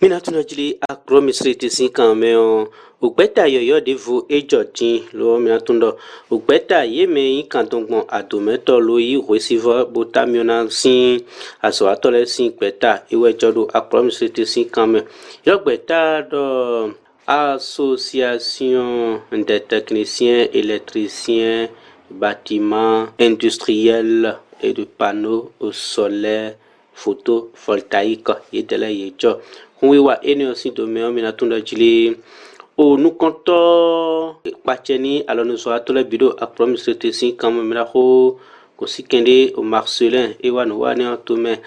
Mina tunajili akro misri tisi kameo ugbeta yoyo devu ejoti lo mina tundo ugbeta yeme ikantongbon adometo lo yi receiver botamiona sin aso atole sin gbeta iwejodo akro misri tisi kame yogbeta do association des techniciens électriciens bâtiments industriels et de panneaux solaires photovoltaïques yedele yejo wiwa ene osi do me mina tunda jili o nu konto pacheni alonu so atole bido a promise tesi kam mira ko sikende o Marcelin e wanu wane to me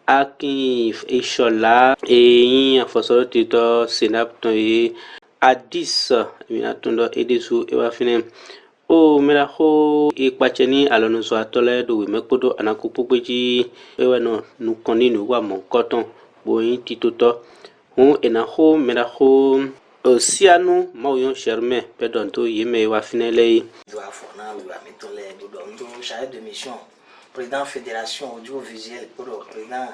akin ishola e yin afosoro tito senap to e a 10 mina tunda edisu e wa fine o mira ko e pacheni alonu so atole do we mekodo anakupu gbeji e wanu nu koni nu wa mon koton boyin titoto on enaho meraho sianu mauyon germain pedonto yeme wa finele Fona wa mitole dodo chef de mission président fédération audiovisuelle pour le président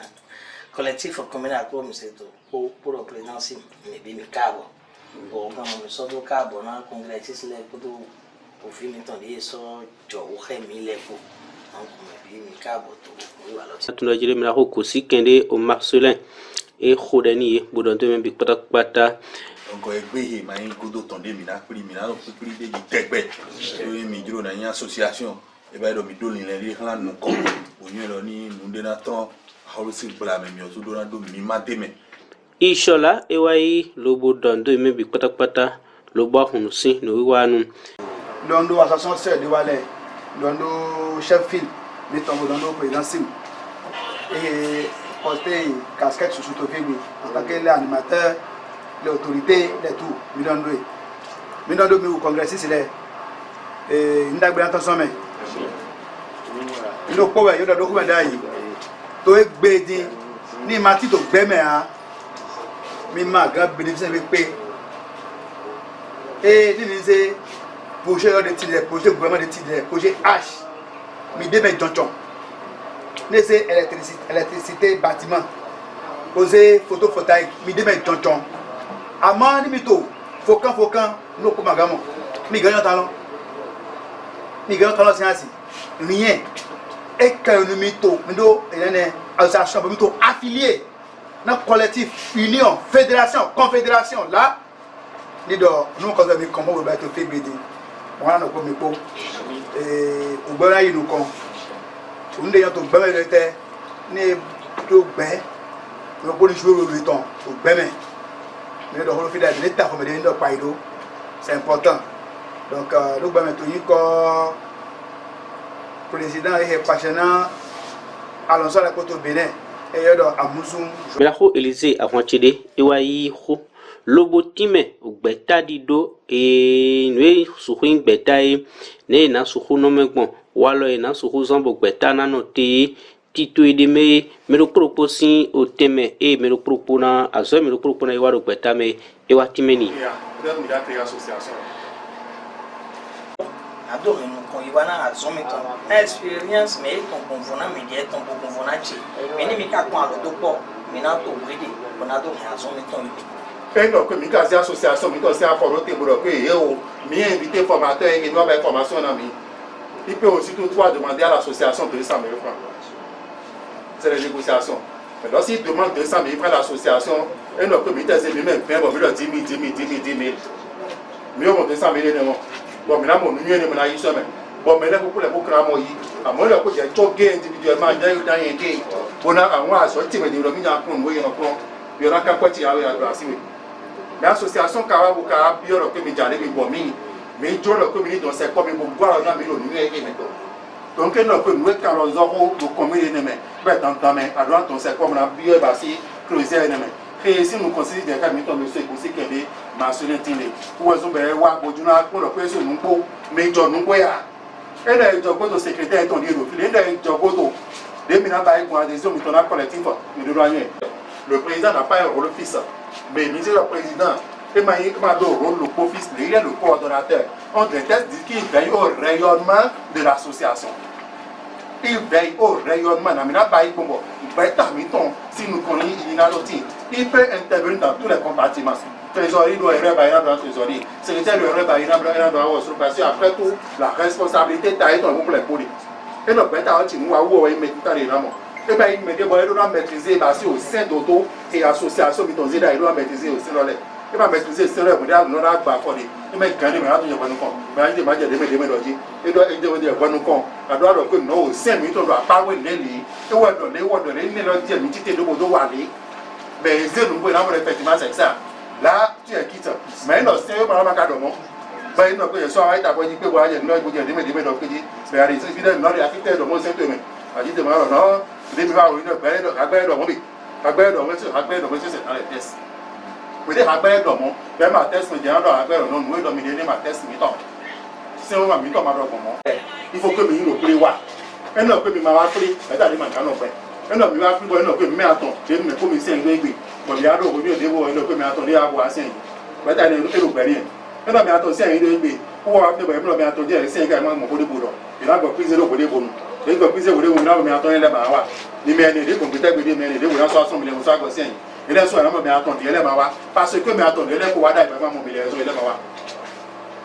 collectif communal comme c'est pour le président sim mais bien cabo bon quand on sort du cabo na congrès c'est le pour finir ton dit so jo o khemile pour donc mais bien cabo to voilà tunajile meraho kusikende o Marcelin e khodani budonto membi kpata donc egbe ma yin godo tonde mina pri mina no pri de tegbe so mi juro na yin association e ba do mi do lin le han nu ko onye lo ni nu de na ton hawlo si bla me mi o so do na do mi ma de me ishola e wai lo budonto membi kpata lo ba hunu si no wanu londo association sœur de Valais londo chef fil mi tombo londo président sim et porter casquette sous Sotofibi en tant que l'animateur, l'autorité, les tout. Midondo mi au congressiste c'est et ndagbe attention mais. Ino ko ba yo da document dai. To e gbedi ni mati to gbe me a. Mi ma grand bénéfice me pe. Et ni c'est projet de titre, projet gouvernement de titre, projet H. Mi de me jonchon. Nese électricité bâtiment posé photovoltaïque mi de me tonton amani mito fokan no ko magamo mi gagnant talent c'est ainsi rien et que mito ndo ene association mito affilié na collectif union fédération confédération là ni do nous ko mi comment on va être fait bd voilà no ko mi po o gbara yi no kon unde yo to gbeme le te ni to gbe yo ko ni jouer le temps to gbeme mais do holo fida de ta ko me de ndo paido c'est important donc do gbeme to yi ko président et passionnant Alonso la Koto Bénin et yo do amusu mera ko Élysée avanchede e wai ho lobo time ugbeta dido e nwe suhin gbeta e ne na suhu no megbon walo e na suhu zambo gbeta na no te tito e de me mero proposin o teme e mero propona azo mero propona e waro gbeta me e watime ni association adore nous quand il va na zomi ton expérience mais ton convenant média ton convenant chi mais ni mi ka kwa lo dopo mi na to wede bona do na zomi ton donc mi ka association mi ko se aforo te bro que yo mi invité formateur et nous avec formation na mi il peut aussi toutefois demander à l'association 200 000 francs c'est la négociation mais donc s'il demande 200 000 francs à l'association et donc mi te se même bien bon mi le 10 000 mi on 200 000 non bon mais là mon nuit ne me na yiso mais bon mais là pour les bokra mo yi amo le ko je choge individuellement dans yin ke bona àwọn aso ti me de lo mi na kun wo yin ko bi ora ka ko ti awe agba si we l'association kawa bu ka bi oro ke mi jale bi bo mi jo lo ko mi don se ko mi bo gwa na mi lo ni e me donc no ko mi ka ro zo ko do ko mi ne me be tan me adwa ton se ko na bi e ba si closer ne me et si nous considérons que nous sommes aussi qu'elle mentionné télé ou est-ce que wa bojuna ko lo pe so nu ko major nu ko ya e le jogo to secrétaire ton dire le le jogo to de mina ba ko adhésion mi ton collectif de douanier le président n'a pas un rôle fixe mais monsieur le président et ma do rôle le co-fils il est le coordonnateur on déteste dire qu'il veille au rayonnement de l'association il veille au rayonnement na mina ba ko bo ba ta mi ton si nous connaissons il n'a l'autre il peut intervenir dans tous les compartiments. Trésorerie doit être dans la trésorerie. Secrétaire doit être dans la parce qu'après tout, la responsabilité est pour les polices. Et donc, il me dit, il doit maîtriser au sein d'auto et association, il doit maîtriser au sein de l'air. Il va maîtriser le sein de l'air, il doit gagner, il doit gagner, il doit mais effectivement c'est ça. Là, tu es quitte. Mais non, c'est pas la cadre. Ben non, que je sois à ta voix, il peut voir, il y a une autre boutique, mais mais allez, c'est fidèle, non, il y a quitté de mon centre. A dit de moi, non, il me va une belle de Rabel de Mobi. Rabel de monsieur, c'est dans les tests. Vous dites Rabel de mon, même ma test, mais bien dans Rabel, non, nous, dominer ma test, mi-temps. C'est un mi-temps, ma robe. Il faut que nous nous prions. Et non, que nous m'avons pris, mais t'as dit, man, non, un homme qui va plus bon, que mais attends, je me comme 5 degrés. Bon, il y a d'autres qui vont que mais attendez à voir 5. Mais t'as des autres barrières. Un homme attend 5 degrés. Pour avoir mais attendez avec 5 également mon côté boulot. Il a compris le côté bon. Il a compris le côté bon, mais attendez là bas. Les mères des compétences des mères des voilà 60 millions ça que 5. Et là soit mais attendez là bas parce que mais attendez là pour avoir vraiment mon milliard là bas.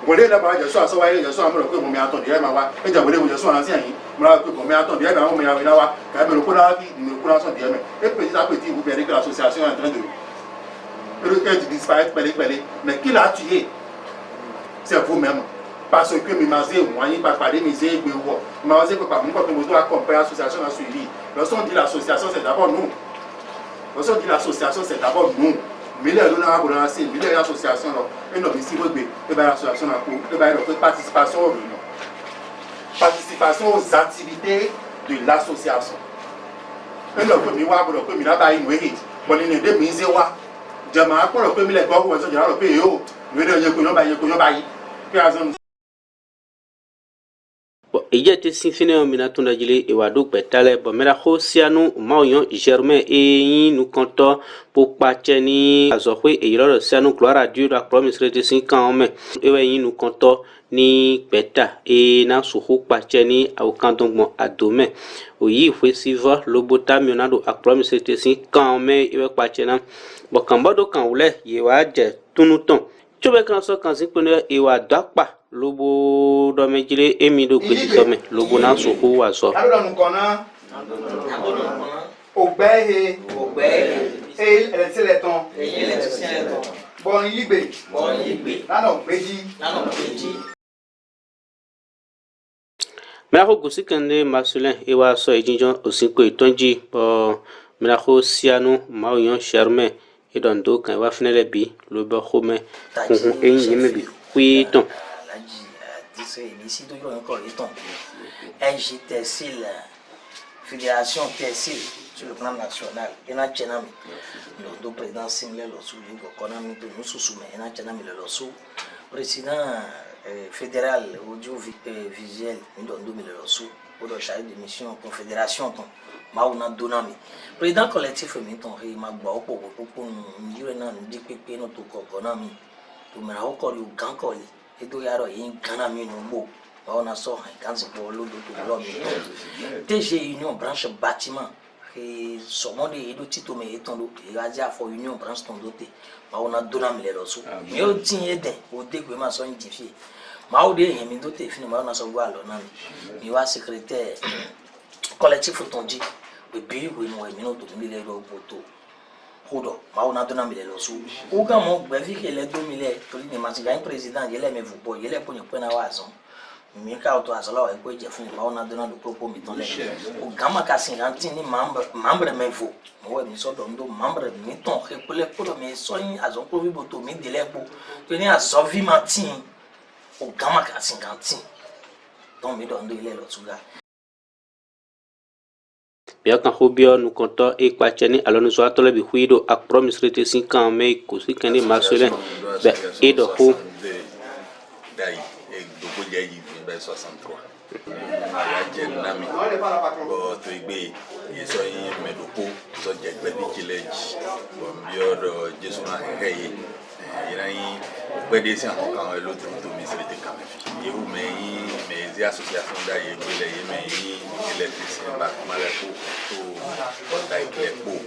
Bon là bas je suis à ça je suis à me que mon mais attendez là bas. Et je voulais je suis ancien. Moi que mon mais attendez là mon mais là quand même le coup là et petit à petit, vous verrez que l'association est en train de disparaître, mais qui l'a tué? C'est vous-même. Parce que mes mazés, moi, il ne va pas parler, mes zé, mais mazé, pas nous, quand on doit accompagner l'association à suivi. Lorsqu'on dit l'association, c'est d'abord nous. Lorsqu'on dit l'association, c'est d'abord nous. Mais les gens ont relancé, mais les associations, et non, ici, et bien l'association a pour, et bien notre participation aux réunions. Participation aux activités de l'association. Et le premier mois, pour le premier là, il y a une bonne idée de mise à Jama pour le premier les gars, vous avez le pays, nous devons y Ija te sinfine o mina tunda jili e wadu petale bo mera hosianu maoyon germain e nu konto po pacheni azokwe e yoro sianu gloire à Dieu la promise de 5 ans mais e we nu konto ni peta e na suhu pacheni au kandongmo adome o yi fesiva lobota mionado a promise de 5 ans mais e we pachena bo kambado kan wule ye wa je tunuton chobe kan so kan sikpone e wa dakpa lobo domejile emido kwetitome lobo na soko waso alors nous connaissons obeye et les ton bon yigbe nano beji meraho gusikande marcelin e waso ejinjon osinko itonji bo meraho sianu maoyon germain e dondo kan wa finele bi lobo home enyime bi ton ici toujours encore les temps. NJ Tessil, Fédération Tessil sur le plan national. Il y a un tchénami. Le président Simle Lossou, nous sous-soumet. Il y a un tchénami Lossou. Président fédéral audiovisuel, nous donnons Lossou. Pour le chargé de mission confédération. Maouna Donami. Président collectif, il m'a dit que notre coconami. Pour me recorder au Gankoli. Et donc, il y a un grand ami on a sorti un grand polo de TG Union branche bâtiment. Et son monde est de Tito, mais étant il a déjà fait Union branche ton doté. On a donné les ressources. Mais au tien au début, ma son identifié. Ma au dé, il m'a doté, finalement, on a son voile. Il y a secrétaire collectif Otondi. Le pays où nous avons mis les poteaux. On a donné les ressources. Au grand monde, vu que les 2000 un président, il est mais vous pouvez, il est pour nous prendre à raison. Mais quand on a cela, on a donné le propos, au gamma Cassinantini, membre mais vous. Moi, nous sommes membres, mettons, pour les potes, mais soignez à son profit, mais de l'air pour tenir à sauver ma team au gamma Cassinantini. Donc, mais dans il est l'autre gars. Bien quand Hobio nous comptons et Quachani, alors nous sommes tous les bihuido à promise de 5 ans, mais cousi quand les marcelin, et de Ho. Dai, et de Boyaï, 63. Il y a un ami, tu es ils sont médicaux, ils sont des village, bon, de Jésus a créé. Il y a un peu de gens quand l'autre ministre de Cameroun. Et où mais des associations d'ailleurs qui les électriciens bâtiment les pour voltaïque les pour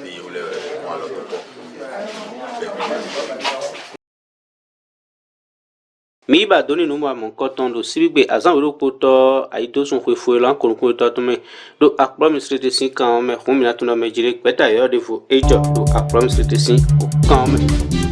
et le point l'autre port. Mi ba doni no ma mon koton do sibigbe azan wero poto aido son khwe lan kon ko to to me do akpro ministre sin kan me khumina to na me jire peta yo de fo ejo do akpro ministre sin kan me